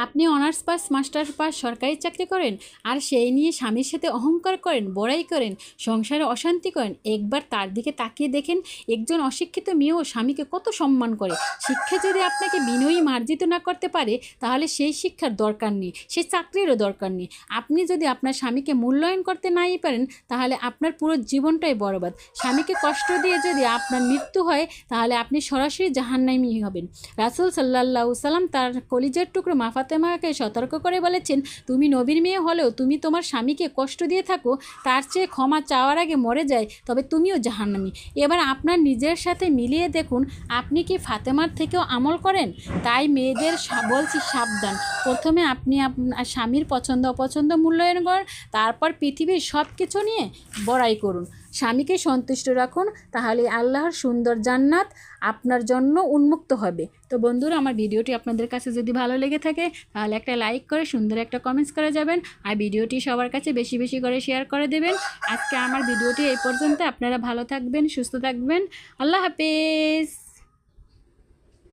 আপনি honours pass masters pass সরকারি চাকরি করেন আর সেই নিয়ে স্বামীর সাথে অহংকার করেন, বড়াই করেন, সংসারে অশান্তি করেন। একবার তার দিকে তাকিয়ে দেখেন একজন অশিক্ষিত মেয়েও স্বামীকে কত সম্মান করে। শিক্ষা যদি আপনাকে বিনয়ী মার্জিত না করতে পারে তাহলে সেই শিক্ষার দরকার নেই, সেই চাকরিরও দরকার নেই। আপনি যদি আপনার স্বামীকে মূল্যায়ন করতে নাই পারেন তাহলে আপনার পুরো জীবনটাই বরবাদ। স্বামীকে কষ্ট দিয়ে যদি আপনার মৃত্যু হয় তাহলে আপনি সরাসরি জাহান্নামী হবেন। রাসূল সাল্লাল্লাহু সাল্লাম তার কলিজার টুকরো মা ফাতেমাকে সতর্ক করে বলেছেন, তুমি নবীর মেয়ে হলেও তুমি তোমার স্বামীকে কষ্ট দিয়ে থাকো, তার চেয়ে ক্ষমা চাওয়ার আগে মরে যায় তবে তুমিও জাহান্নামী। এবার আপনার নিজের সাথে মিলিয়ে দেখুন আপনি কি ফাতেমার থেকেও আমল করেন। তাই মেয়েদের বলছি সাবধান, প্রথমে আপনি আপনার স্বামীর পছন্দ অপছন্দ মূল্যায়ন করুন, তারপর পৃথিবীর সব কিছু নিয়ে বড়াই করুন। স্বামীকে সন্তুষ্ট রাখুন, তাহলে আল্লাহর সুন্দর জান্নাত আপনার জন্য উন্মুক্ত হবে। তো বন্ধুরা, আমার ভিডিওটি আপনাদের কাছে যদি ভালো লেগে থাকে তাহলে একটা লাইক করে সুন্দর একটা কমেন্টস করে যাবেন, আর ভিডিওটি সবার কাছে বেশি বেশি করে শেয়ার করে দেবেন। আজকে আমার ভিডিওটি এই পর্যন্ত। আপনারা ভালো থাকবেন, সুস্থ থাকবেন। আল্লাহ হাফেজ।